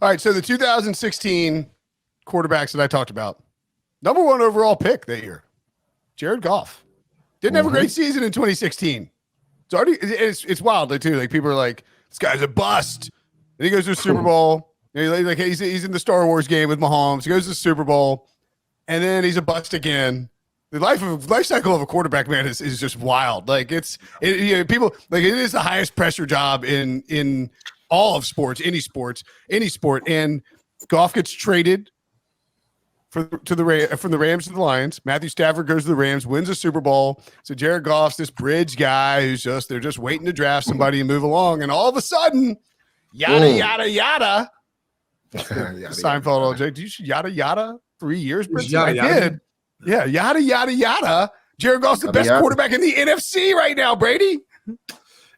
All right, so the 2016 quarterbacks that I talked about, number one overall pick that year, Jared Goff. Didn't have a great season in 2016. It's wild too. Like people are like, this guy's a bust. And he goes to the Super Bowl. And he's in the Star Wars game with Mahomes. He goes to the Super Bowl, and then he's a bust again. The life cycle of a quarterback, man, is just wild. Like people like it is the highest pressure job in all of sports, any sport. And Goff gets traded from the Rams to the Lions. Matthew Stafford goes to the Rams, wins a Super Bowl. So Jared Goff's this bridge guy they're just waiting to draft somebody and move along. And all of a sudden, yada yada yada. Seinfeld, OJ, did you yada yada 3 years? I did. Yeah, yada yada yada. Jared Goff's the best quarterback in the NFC right now, Brady.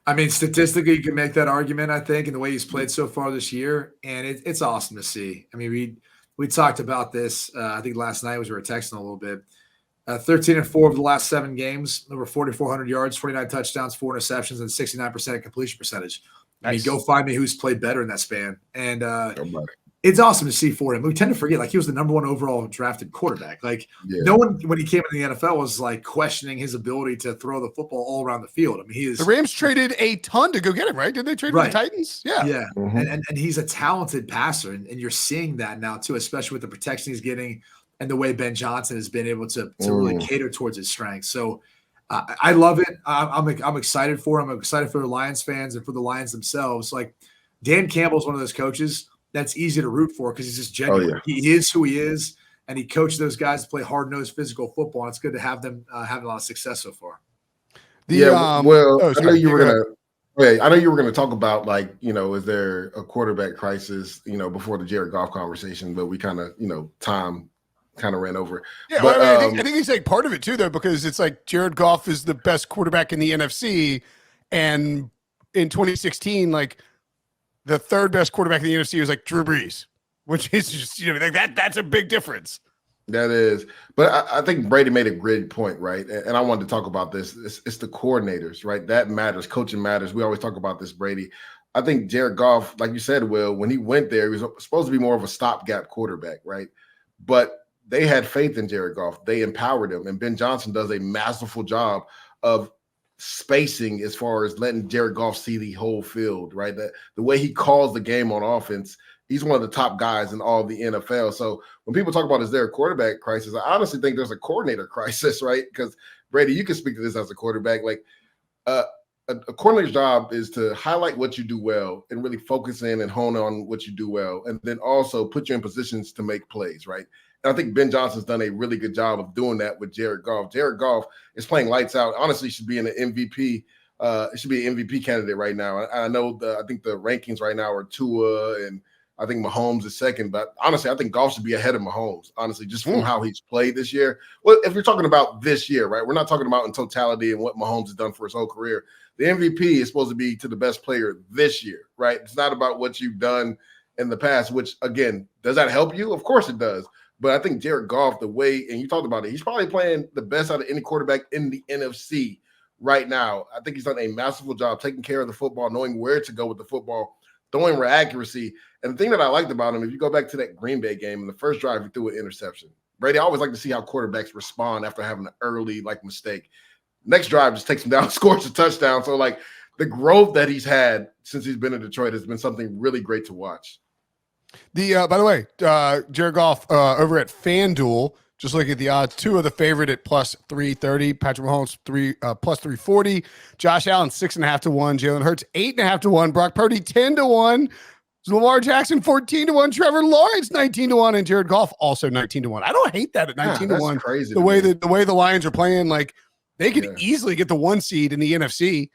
I mean, statistically, you can make that argument, I think, in the way he's played so far this year. And it's awesome to see. I mean, we talked about this, I think last night we were texting a little bit. 13-4 of the last 7 games, over 4,400 yards, 29 touchdowns, 4 interceptions, and 69% completion percentage. Nice. I mean, go find me who's played better in that span. And it's awesome to see for him. We tend to forget, like, he was the number 1 overall drafted quarterback. Like, no one, when he came into the NFL, was, like, questioning his ability to throw the football all around the field. I mean, the Rams traded a ton to go get him, right? Did they trade for the Titans? Yeah. Yeah. And he's a talented passer, and you're seeing that now, too, especially with the protection he's getting and the way Ben Johnson has been able to really cater towards his strengths. So I love it. I'm excited for him. I'm excited for the Lions fans and for the Lions themselves. Like, Dan Campbell's one of those coaches that's easy to root for because he's just genuine. Oh, yeah. He is who he is, and he coached those guys to play hard-nosed physical football, and it's good to have them having a lot of success so far. I know you were going to talk about, like, is there a quarterback crisis, before the Jared Goff conversation, but we kind of, time kind of ran over. Yeah, but, I think he's like part of it too, though, because it's like Jared Goff is the best quarterback in the NFC, and in 2016, like, the third best quarterback in the NFC was like Drew Brees, which is just, that's a big difference. That is. But I think Brady made a great point, right? And I wanted to talk about this. It's the coordinators, right? That matters. Coaching matters. We always talk about this, Brady. I think Jared Goff, like you said, Will, when he went there, he was supposed to be more of a stopgap quarterback, right? But they had faith in Jared Goff. They empowered him. And Ben Johnson does a masterful job of spacing as far as letting Jared Goff see the whole field, right? That the way he calls the game on offense, he's one of the top guys in all of the NFL. So when people talk about is there a quarterback crisis, I honestly think there's a coordinator crisis, right? Because Brady, you can speak to this as a quarterback. Like a coordinator's job is to highlight what you do well and really focus in and hone on what you do well, and then also put you in positions to make plays, right? And I think Ben Johnson's done a really good job of doing that with Jared Goff. Jared Goff is playing lights out. Honestly, should be in an MVP. It should be an MVP candidate right now. I know I think the rankings right now are Tua, and I think Mahomes is second. But honestly, I think Goff should be ahead of Mahomes, honestly, just from how he's played this year. Well, if you're talking about this year, right, we're not talking about in totality and what Mahomes has done for his whole career. The MVP is supposed to be to the best player this year, right? It's not about what you've done in the past, which, again, does that help you? Of course it does. But I think Jared Goff, the way, and you talked about it, he's probably playing the best out of any quarterback in the NFC right now. I think he's done a masterful job taking care of the football, knowing where to go with the football, throwing with accuracy. And the thing that I liked about him, if you go back to that Green Bay game, in the first drive, he threw an interception. Brady, I always like to see how quarterbacks respond after having an early, mistake. Next drive just takes him down, scores a touchdown. So, the growth that he's had since he's been in Detroit has been something really great to watch. By the way, Jared Goff over at FanDuel, just looking at the odds, 2 of the favorite at plus 330. Patrick Mahomes plus 340. Josh Allen 6.5 to 1. Jalen Hurts 8.5 to 1. Brock Purdy 10 to 1. Lamar Jackson 14 to 1. Trevor Lawrence 19 to 1, and Jared Goff also 19 to 1. I don't hate that at 19 to 1. Crazy. The way the Lions are playing, they could easily get the 1 seed in the NFC.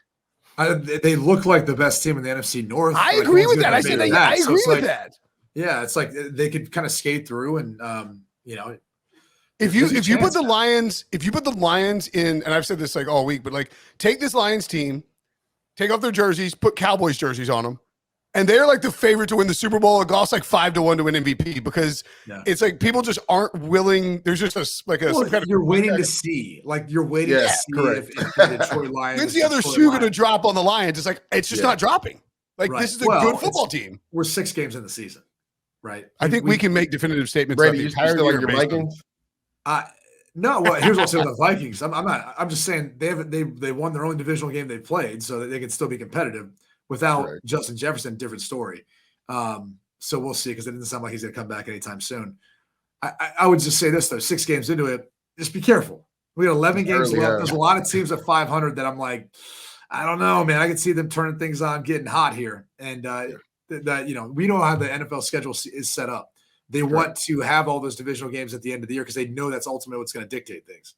They look like the best team in the NFC North. I agree with that. I said I agree with that. Yeah, it's like they could kind of skate through, and if you put the Lions in, and I've said this all week, but take this Lions team, take off their jerseys, put Cowboys jerseys on them, and they're the favorite to win the Super Bowl. Goff's 5 to 1 to win MVP because it's people just aren't willing. There's just some kind of you're waiting to see, you're waiting to see if the Detroit Lions. When's the other shoe going to drop on the Lions? It's it's just not dropping. This is a good football team. We're 6 games in the season. right? I think we can make definitive statements. Brady, about the you entire still like year your based on- Vikings? No, well, here's what I'll say with the Vikings. I'm not. I'm just saying they won their own divisional game they played, so that they can still be competitive without Correct. Justin Jefferson. Different story. So we'll see, because it doesn't sound like he's going to come back anytime soon. I would just say this though: 6 games into it, just be careful. We got 11 games early, left. yeah. There's a lot of teams at 500 that I'm like, I don't know, man. I can see them turning things on, getting hot here, and that we know how the NFL schedule is set up. They want to have all those divisional games at the end of the year because they know that's ultimately what's going to dictate things.